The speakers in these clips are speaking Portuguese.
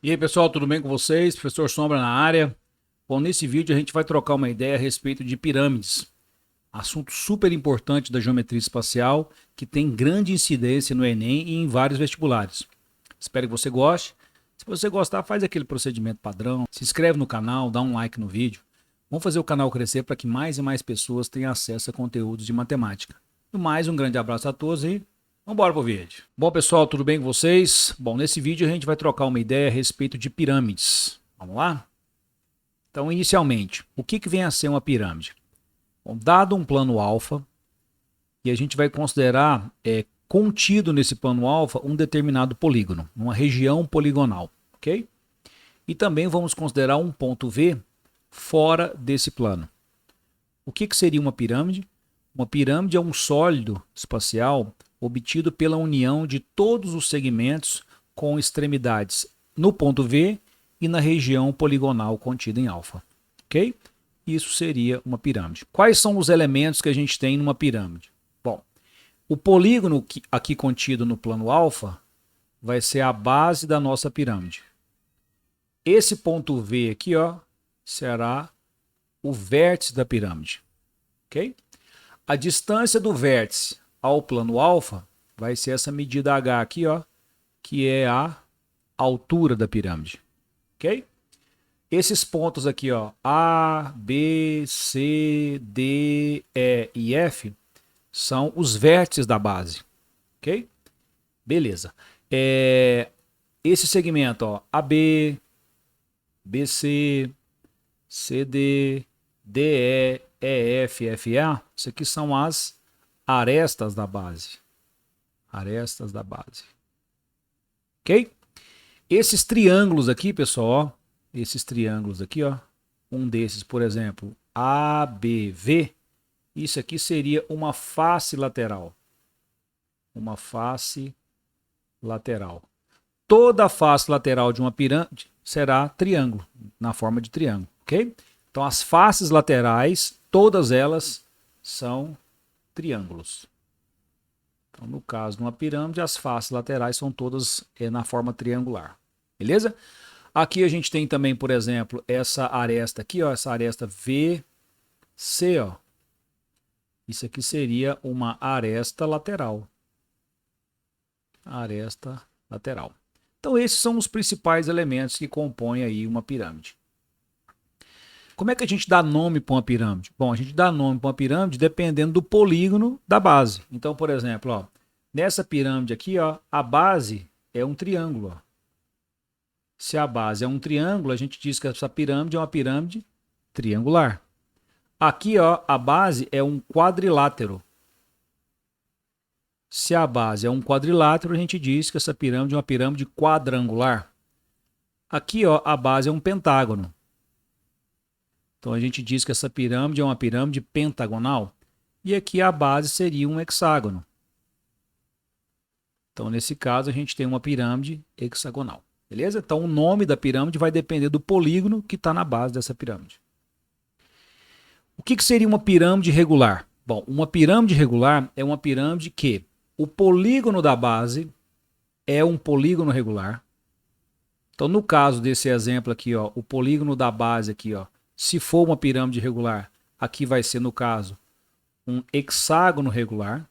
E aí, pessoal, tudo bem com vocês? Professor Sombra na área. Bom, nesse vídeo a gente vai trocar uma ideia a respeito de pirâmides. Assunto super importante da geometria espacial que tem grande incidência no Enem e em vários vestibulares. Espero que você goste. Se você gostar, faz aquele procedimento padrão, se inscreve no canal, dá um like no vídeo. Vamos fazer o canal crescer para que mais e mais pessoas tenham acesso a conteúdos de matemática. No mais, um grande abraço a todos e vamos embora pro vídeo. Bom, pessoal, tudo bem com vocês? Bom, nesse vídeo a gente vai trocar uma ideia a respeito de pirâmides. Vamos lá? Então, inicialmente, o que vem a ser uma pirâmide? Bom, dado um plano alfa, e a gente vai considerar contido nesse plano alfa um determinado polígono, uma região poligonal, ok? E também vamos considerar um ponto V fora desse plano. O que seria uma pirâmide? Uma pirâmide é um sólido espacial obtido pela união de todos os segmentos com extremidades no ponto V e na região poligonal contida em alfa. Ok? Isso seria uma pirâmide. Quais são os elementos que a gente tem numa pirâmide? Bom, o polígono aqui contido no plano alfa vai ser a base da nossa pirâmide. Esse ponto V aqui, ó, será o vértice da pirâmide. Ok? A distância do vértice ao plano alfa vai ser essa medida H aqui, ó, que é a altura da pirâmide. Ok? Esses pontos aqui, ó, A, B, C, D, E e F, são os vértices da base. Ok? Beleza. Esse segmento, ó, AB, BC, CD, DE, EF, FA, isso aqui são as arestas da base. Arestas da base. Ok? Esses triângulos aqui, pessoal, ó, esses triângulos aqui, ó, um desses, por exemplo, ABV, isso aqui seria uma face lateral. Uma face lateral. Toda a face lateral de uma pirâmide será triângulo, na forma de triângulo, ok? Então, as faces laterais, todas elas são triângulos. Então, no caso de uma pirâmide, as faces laterais são todas na forma triangular. Beleza? Aqui a gente tem também, por exemplo, essa aresta aqui, ó, essa aresta VC, ó. Isso aqui seria uma aresta lateral. Aresta lateral. Então, esses são os principais elementos que compõem aí uma pirâmide. Como é que a gente dá nome para uma pirâmide? Bom, a gente dá nome para uma pirâmide dependendo do polígono da base. Então, por exemplo, ó, nessa pirâmide aqui, ó, a base é um triângulo. Ó. Se a base é um triângulo, a gente diz que essa pirâmide é uma pirâmide triangular. Aqui, ó, a base é um quadrilátero. Se a base é um quadrilátero, a gente diz que essa pirâmide é uma pirâmide quadrangular. Aqui, ó, a base é um pentágono. Então, a gente diz que essa pirâmide é uma pirâmide pentagonal. E aqui a base seria um hexágono. Então, nesse caso, a gente tem uma pirâmide hexagonal. Beleza? Então, o nome da pirâmide vai depender do polígono que está na base dessa pirâmide. O que seria uma pirâmide regular? Bom, uma pirâmide regular é uma pirâmide que o polígono da base é um polígono regular. Então, no caso desse exemplo aqui, ó, o polígono da base aqui, ó, se for uma pirâmide regular, aqui vai ser, no caso, um hexágono regular.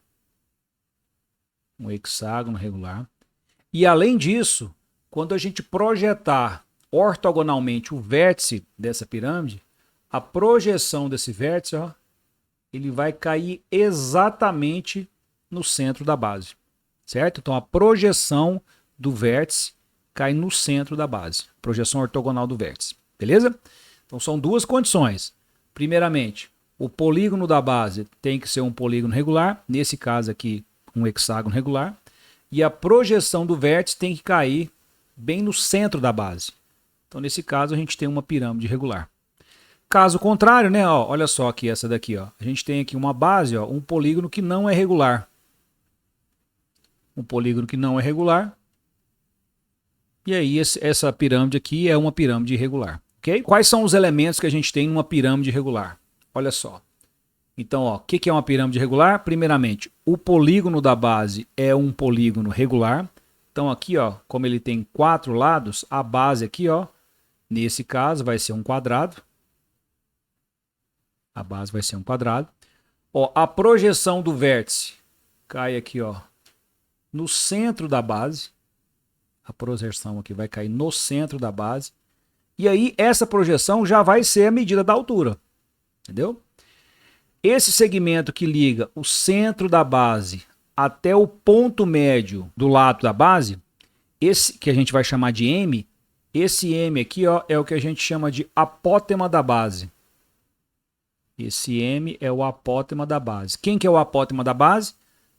Um hexágono regular. E, além disso, quando a gente projetar ortogonalmente o vértice dessa pirâmide, a projeção desse vértice, ó, ele vai cair exatamente no centro da base. Certo? Então, a projeção do vértice cai no centro da base. Projeção ortogonal do vértice. Beleza? Então, são duas condições. Primeiramente, o polígono da base tem que ser um polígono regular. Nesse caso aqui, um hexágono regular. E a projeção do vértice tem que cair bem no centro da base. Então, nesse caso, a gente tem uma pirâmide regular. Caso contrário, né? Ó, olha só aqui essa daqui. Ó. A gente tem aqui uma base, ó, um polígono que não é regular. Um polígono que não é regular. E aí, essa pirâmide aqui é uma pirâmide irregular. Okay? Quais são os elementos que a gente tem numa pirâmide regular? Olha só. Então, ó, o que é uma pirâmide regular? Primeiramente, o polígono da base é um polígono regular. Então aqui, ó, como ele tem 4 lados, a base aqui, ó, nesse caso vai ser um quadrado. A base vai ser um quadrado. Ó, a projeção do vértice cai aqui, ó, no centro da base. A projeção aqui vai cair no centro da base. E aí essa projeção já vai ser a medida da altura. Entendeu? Esse segmento que liga o centro da base até o ponto médio do lado da base, esse que a gente vai chamar de M, esse M aqui, ó, é o que a gente chama de apótema da base. Esse M é o apótema da base. Quem que é o apótema da base?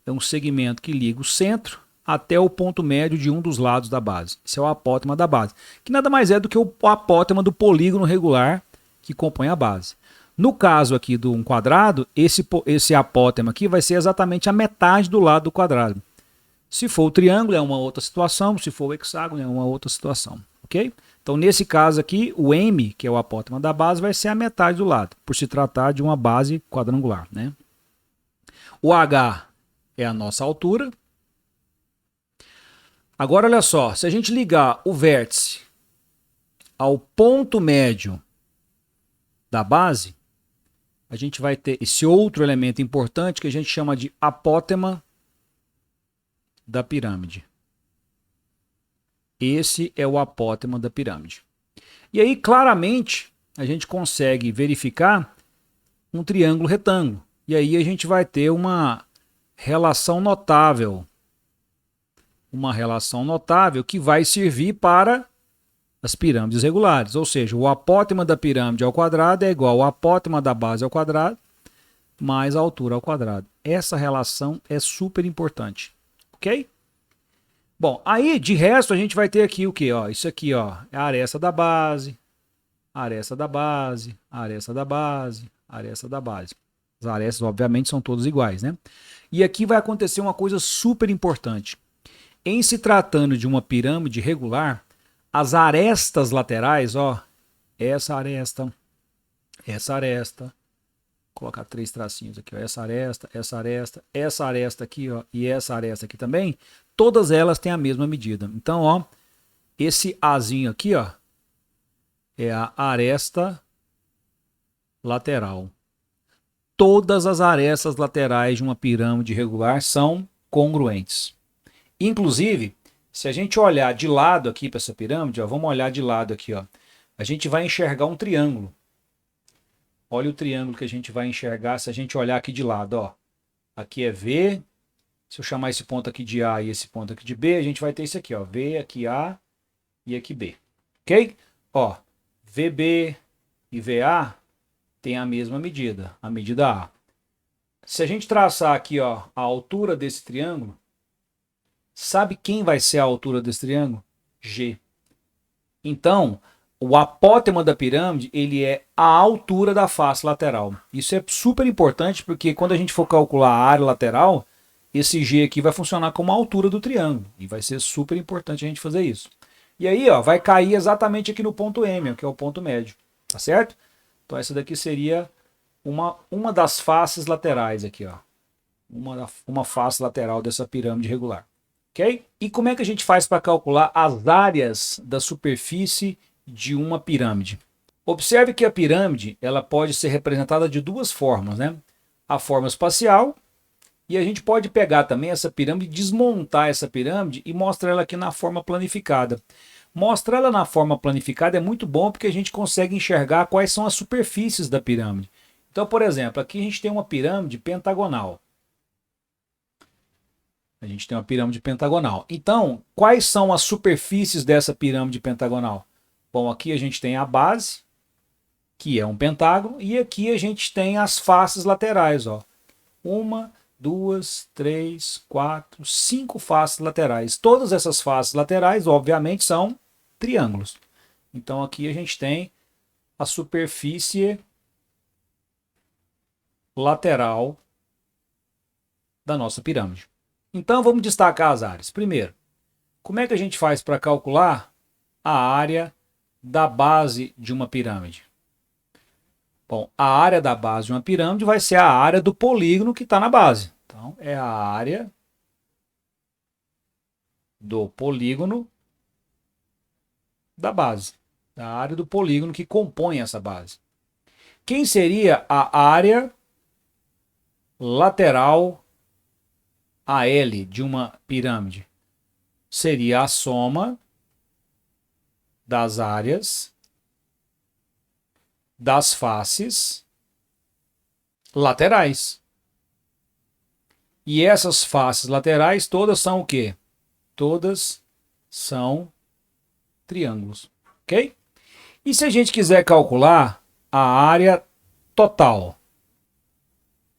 É um segmento que liga o centro até o ponto médio de um dos lados da base. Esse é o apótema da base, que nada mais é do que o apótema do polígono regular que compõe a base. No caso aqui de um quadrado, esse apótema aqui vai ser exatamente a metade do lado do quadrado. Se for o triângulo é uma outra situação, se for o hexágono é uma outra situação, ok? Então nesse caso aqui, o M, que é o apótema da base, vai ser a metade do lado, por se tratar de uma base quadrangular, né? O H é a nossa altura. Agora olha só, se a gente ligar o vértice ao ponto médio da base, a gente vai ter esse outro elemento importante que a gente chama de apótema da pirâmide. Esse é o apótema da pirâmide. E aí, claramente, a gente consegue verificar um triângulo retângulo. E aí a gente vai ter uma relação notável. Uma relação notável que vai servir para as pirâmides regulares. Ou seja, o apótema da pirâmide ao quadrado é igual ao apótema da base ao quadrado mais a altura ao quadrado. Essa relação é super importante. Ok? Bom, aí de resto a gente vai ter aqui o que? Isso aqui, ó, é a aresta da base, a aresta da base, a aresta da base, a aresta da base. As arestas, obviamente, são todas iguais, né? E aqui vai acontecer uma coisa super importante. Em se tratando de uma pirâmide regular, as arestas laterais, ó, essa aresta, vou colocar 3 tracinhos aqui, ó, essa aresta aqui, ó, e essa aresta aqui também, todas elas têm a mesma medida. Então, ó, esse Azinho aqui, ó, é a aresta lateral. Todas as arestas laterais de uma pirâmide regular são congruentes. Inclusive, se a gente olhar de lado aqui para essa pirâmide, ó, vamos olhar de lado aqui, ó, a gente vai enxergar um triângulo. Olha o triângulo que a gente vai enxergar se a gente olhar aqui de lado, ó. Aqui é V. Se eu chamar esse ponto aqui de A e esse ponto aqui de B, a gente vai ter isso aqui, ó. V, aqui A e aqui B. Ok? Ó, VB e VA tem a mesma medida, a medida A. Se a gente traçar aqui, ó, a altura desse triângulo, sabe quem vai ser a altura desse triângulo? G. Então, o apótema da pirâmide, ele é a altura da face lateral. Isso é super importante porque quando a gente for calcular a área lateral, esse G aqui vai funcionar como a altura do triângulo. E vai ser super importante a gente fazer isso. E aí, ó, vai cair exatamente aqui no ponto M, que é o ponto médio. Tá certo? Então essa daqui seria uma das faces laterais aqui, ó. Uma face lateral dessa pirâmide regular. Ok? E como é que a gente faz para calcular as áreas da superfície de uma pirâmide? Observe que a pirâmide ela pode ser representada de duas formas, né? A forma espacial, e a gente pode pegar também essa pirâmide, desmontar essa pirâmide e mostrar ela aqui na forma planificada. Mostrar ela na forma planificada é muito bom porque a gente consegue enxergar quais são as superfícies da pirâmide. Então, por exemplo, aqui a gente tem uma pirâmide pentagonal. A gente tem uma pirâmide pentagonal. Então, quais são as superfícies dessa pirâmide pentagonal? Bom, aqui a gente tem a base, que é um pentágono, e aqui a gente tem as faces laterais, ó. 1, 2, 3, 4, 5 faces laterais. Todas essas faces laterais, obviamente, são triângulos. Então, aqui a gente tem a superfície lateral da nossa pirâmide. Então, vamos destacar as áreas. Primeiro, como é que a gente faz para calcular a área da base de uma pirâmide? Bom, a área da base de uma pirâmide vai ser a área do polígono que está na base. Então, é a área do polígono da base, da área do polígono que compõe essa base. Quem seria a área lateral AL de uma pirâmide? Seria a soma das áreas das faces laterais. E essas faces laterais todas são o quê? Todas são triângulos, ok? E se a gente quiser calcular a área total?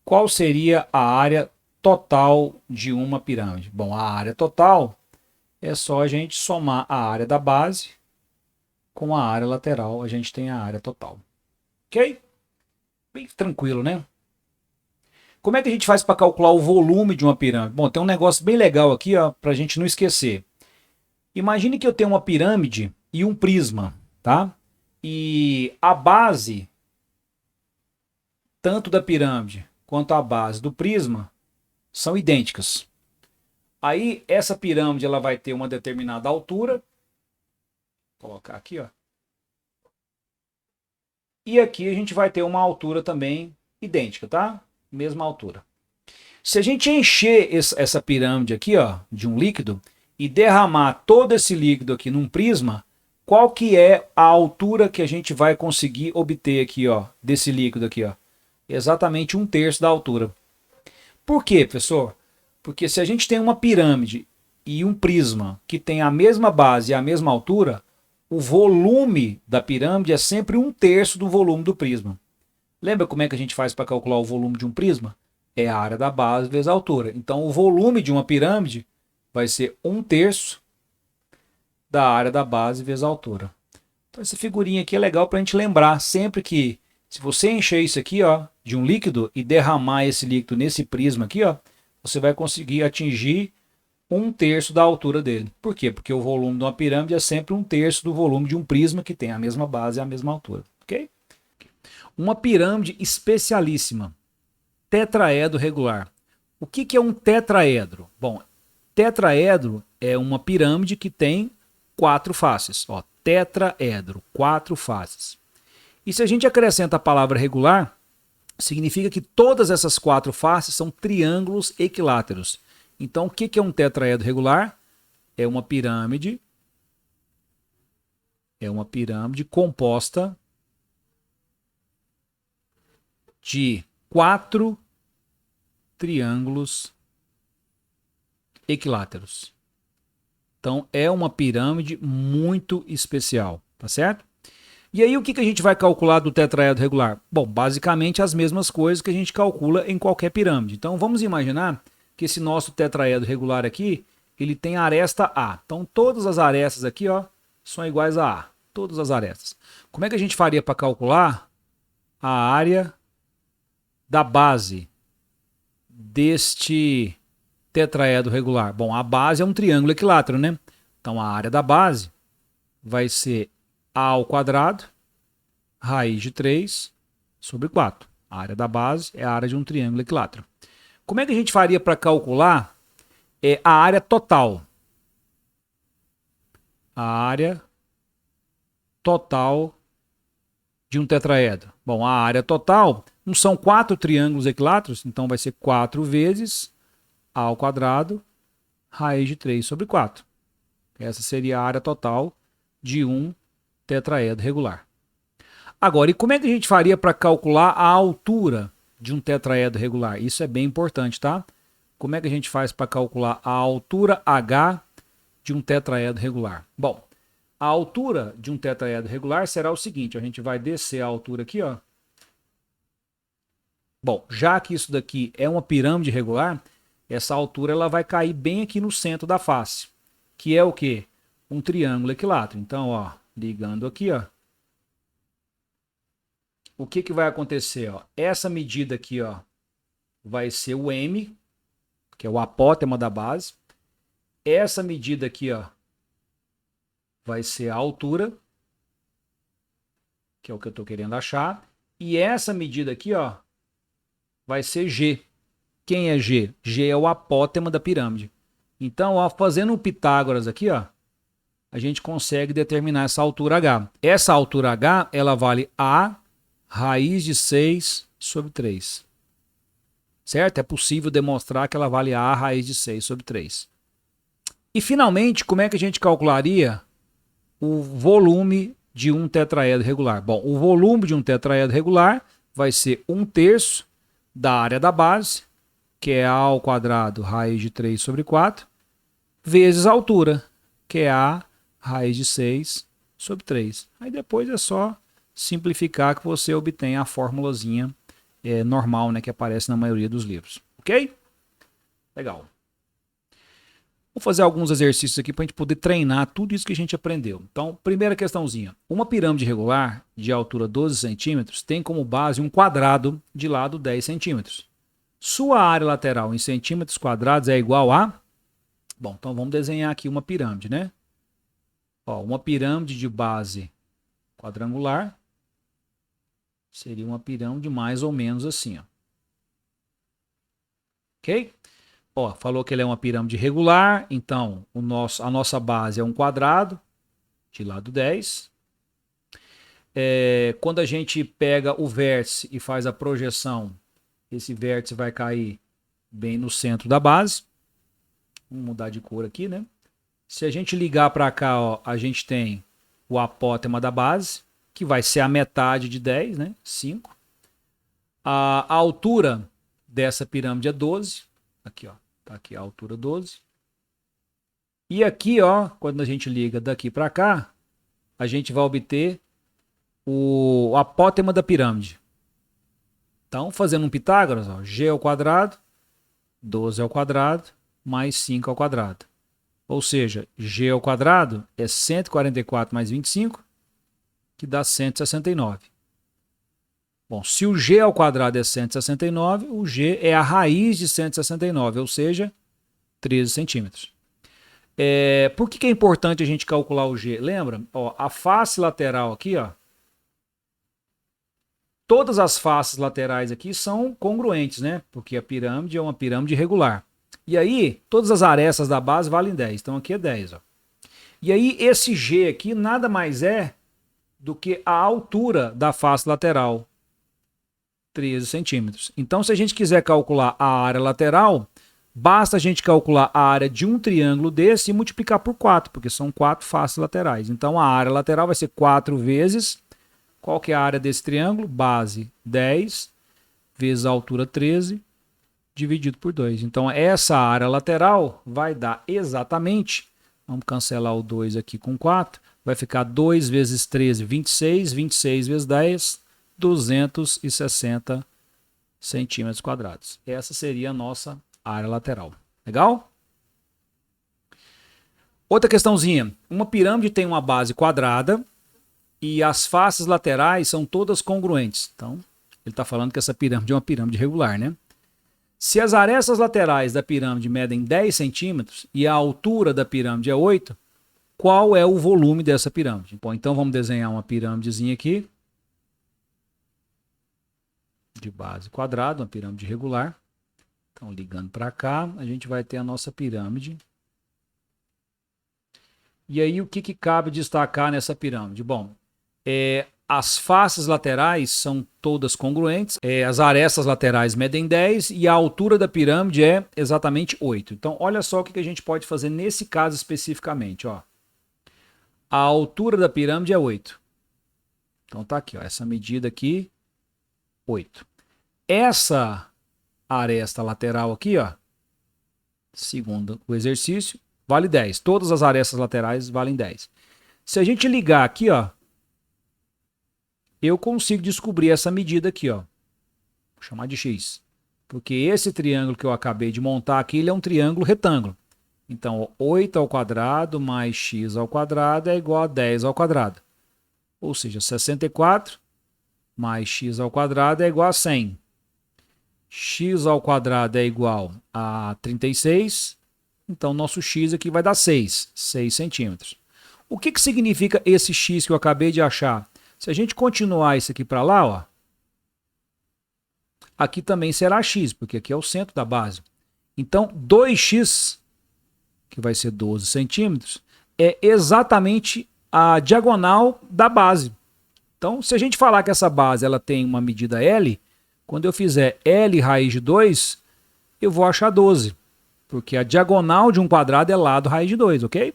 Qual seria a área total de uma pirâmide? Bom, a área total é só a gente somar a área da base com a área lateral, a gente tem a área total. Ok? Bem tranquilo, né? Como é que a gente faz para calcular o volume de uma pirâmide? Bom, tem um negócio bem legal aqui, ó, para a gente não esquecer. Imagine que eu tenho uma pirâmide e um prisma, tá? E a base, tanto da pirâmide quanto a base do prisma, são idênticas. Aí essa pirâmide ela vai ter uma determinada altura. Vou colocar aqui, ó. E aqui a gente vai ter uma altura também idêntica, tá? Mesma altura. Se a gente encher essa pirâmide aqui, ó, de um líquido e derramar todo esse líquido aqui num prisma, qual que é a altura que a gente vai conseguir obter aqui, ó, desse líquido aqui, ó? Exatamente 1/3 da altura. Por quê, professor? Porque se a gente tem uma pirâmide e um prisma que tem a mesma base e a mesma altura, o volume da pirâmide é sempre 1/3 do volume do prisma. Lembra como é que a gente faz para calcular o volume de um prisma? É a área da base vezes a altura. Então, o volume de uma pirâmide vai ser 1/3 da área da base vezes a altura. Então, essa figurinha aqui é legal para a gente lembrar sempre que, se você encher isso aqui, ó, de um líquido e derramar esse líquido nesse prisma aqui, ó, você vai conseguir atingir 1/3 da altura dele. Por quê? Porque o volume de uma pirâmide é sempre 1/3 do volume de um prisma que tem a mesma base e a mesma altura. Ok? Uma pirâmide especialíssima. Tetraedro regular. O que é um tetraedro? Bom, tetraedro é uma pirâmide que tem 4 faces. Ó, tetraedro, 4 faces. E se a gente acrescenta a palavra regular, significa que todas essas 4 faces são triângulos equiláteros. Então, o que é um tetraedro regular? É uma pirâmide composta de 4 triângulos equiláteros. Então, é uma pirâmide muito especial, tá certo? E aí, o que a gente vai calcular do tetraedro regular? Bom, basicamente as mesmas coisas que a gente calcula em qualquer pirâmide. Então, vamos imaginar que esse nosso tetraedro regular aqui, ele tem aresta A. Então, todas as arestas aqui, ó, são iguais a A. Todas as arestas. Como é que a gente faria para calcular a área da base deste tetraedro regular? Bom, a base é um triângulo equilátero, né? Então, a área da base vai ser A ao quadrado, raiz de 3 sobre 4. A área da base é a área de um triângulo equilátero. Como é que a gente faria para calcular a área total? A área total de um tetraedro. Bom, a área total não são 4 triângulos equiláteros, então vai ser 4 vezes A ao quadrado, raiz de 3 sobre 4. Essa seria a área total de um tetraedro regular. Agora, e como é que a gente faria para calcular a altura de um tetraedro regular? Isso é bem importante, tá? Como é que a gente faz para calcular a altura H de um tetraedro regular? Bom, a altura de um tetraedro regular será o seguinte, a gente vai descer a altura aqui, ó. Bom, já que isso daqui é uma pirâmide regular, essa altura ela vai cair bem aqui no centro da face, que é o quê? Um triângulo equilátero. Então, ó, ligando aqui, ó, o que vai acontecer? Ó? Essa medida aqui, ó, vai ser o M, que é o apótema da base. Essa medida aqui, ó, vai ser a altura, que é o que eu estou querendo achar. E essa medida aqui, ó, vai ser G. Quem é G? G é o apótema da pirâmide. Então, ó, fazendo um Pitágoras aqui, ó, a gente consegue determinar essa altura H. Essa altura H, ela vale A raiz de 6 sobre 3. Certo? É possível demonstrar que ela vale A raiz de 6 sobre 3. E, finalmente, como é que a gente calcularia o volume de um tetraedro regular? Bom, o volume de um tetraedro regular vai ser 1/3 da área da base, que é A ao quadrado raiz de 3 sobre 4, vezes a altura, que é A raiz de 6 sobre 3. Aí depois é só simplificar que você obtém a formulazinha normal, né, que aparece na maioria dos livros. Ok? Legal. Vou fazer alguns exercícios aqui para a gente poder treinar tudo isso que a gente aprendeu. Então, primeira questãozinha. Uma pirâmide regular de altura 12 centímetros tem como base um quadrado de lado 10 centímetros. Sua área lateral em centímetros quadrados é igual a... Bom, então vamos desenhar aqui uma pirâmide, né? Ó, uma pirâmide de base quadrangular seria uma pirâmide mais ou menos assim, ó. Ok? Ó, falou que ele é uma pirâmide regular, então a nossa base é um quadrado de lado 10. Quando a gente pega o vértice e faz a projeção, esse vértice vai cair bem no centro da base. Vamos mudar de cor aqui, né? Se a gente ligar para cá, ó, a gente tem o apótema da base, que vai ser a metade de 10, né? 5. A altura dessa pirâmide é 12. Aqui, ó. Tá aqui a altura 12. E aqui, ó, quando a gente liga daqui para cá, a gente vai obter o apótema da pirâmide. Então, fazendo um Pitágoras, ó, g ao quadrado, 12 ao quadrado, mais 5 ao quadrado. Ou seja, g ao quadrado é 144 mais 25, que dá 169. Bom, se o g ao quadrado é 169, o g é a raiz de 169, ou seja, 13 centímetros. Por que é importante a gente calcular o g? Lembra? Ó, a face lateral aqui, ó, todas as faces laterais aqui são congruentes, né? Porque a pirâmide é uma pirâmide regular. E aí, todas as arestas da base valem 10. Então aqui é 10, ó. E aí, esse G aqui nada mais é do que a altura da face lateral, 13 centímetros. Então, se a gente quiser calcular a área lateral, basta a gente calcular a área de um triângulo desse e multiplicar por 4, porque são 4 faces laterais. Então, a área lateral vai ser 4 vezes... Qual que é a área desse triângulo? Base 10 vezes a altura 13 dividido por 2. Então, essa área lateral vai dar exatamente, vamos cancelar o 2 aqui com 4, vai ficar 2 vezes 13, 26, 26 vezes 10, 260 centímetros quadrados. Essa seria a nossa área lateral. Legal? Outra questãozinha. Uma pirâmide tem uma base quadrada e as faces laterais são todas congruentes. Então, ele está falando que essa pirâmide é uma pirâmide regular, né? Se as arestas laterais da pirâmide medem 10 centímetros e a altura da pirâmide é 8, qual é o volume dessa pirâmide? Bom, então vamos desenhar uma pirâmidezinha aqui, de base quadrada, uma pirâmide regular. Então, ligando para cá, a gente vai ter a nossa pirâmide. E aí, o que cabe destacar nessa pirâmide? Bom, as faces laterais são todas congruentes, as arestas laterais medem 10 e a altura da pirâmide é exatamente 8. Então, olha só o que a gente pode fazer nesse caso especificamente. Ó. A altura da pirâmide é 8. Então, tá aqui, ó, essa medida aqui, 8. Essa aresta lateral aqui, ó, segundo o exercício, vale 10. Todas as arestas laterais valem 10. Se a gente ligar aqui, ó, eu consigo descobrir essa medida aqui, ó. Vou chamar de x. Porque esse triângulo que eu acabei de montar aqui, ele é um triângulo retângulo. Então, 8 ao quadrado mais x ao quadrado é igual a 10 ao quadrado. Ou seja, 64 mais x ao quadrado é igual a 100. X ao quadrado é igual a 36. Então, nosso x aqui vai dar 6 centímetros. O que significa esse x que eu acabei de achar? Se a gente continuar isso aqui para lá, ó, aqui também será x, porque aqui é o centro da base. Então, 2x que vai ser 12 centímetros, é exatamente a diagonal da base. Então, se a gente falar que essa base ela tem uma medida L, quando eu fizer L raiz de 2, eu vou achar 12. Porque a diagonal de um quadrado é lado raiz de 2, ok?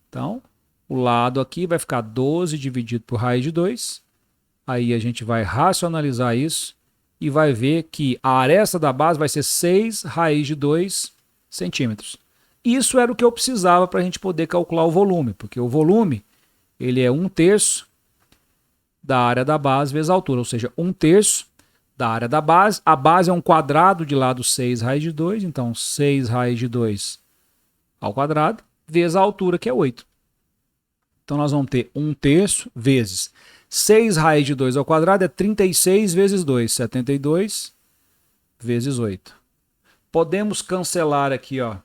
Então, o lado aqui vai ficar 12 dividido por raiz de 2. Aí a gente vai racionalizar isso e vai ver que a aresta da base vai ser 6 raiz de 2 centímetros. Isso era o que eu precisava para a gente poder calcular o volume, porque o volume ele é 1/3 da área da base vezes a altura, ou seja, 1/3 da área da base. A base é um quadrado de lado 6 raiz de 2, então 6 raiz de 2 ao quadrado, vezes a altura, que é 8. Então nós vamos ter 1/3 vezes 6 raiz de 2 ao quadrado é 36 vezes 2, 72 vezes 8. Podemos cancelar aqui, ó,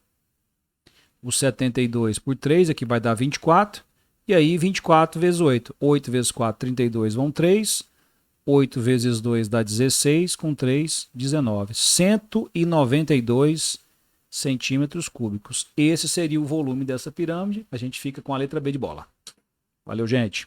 o 72 por 3, aqui vai dar 24. E aí 24 vezes 8. 8 vezes 4, 32, vão 3. 8 vezes 2 dá 16, com 3, 19. 192 centímetros cúbicos. Esse seria o volume dessa pirâmide. A gente fica com a letra B de bola. Valeu, gente.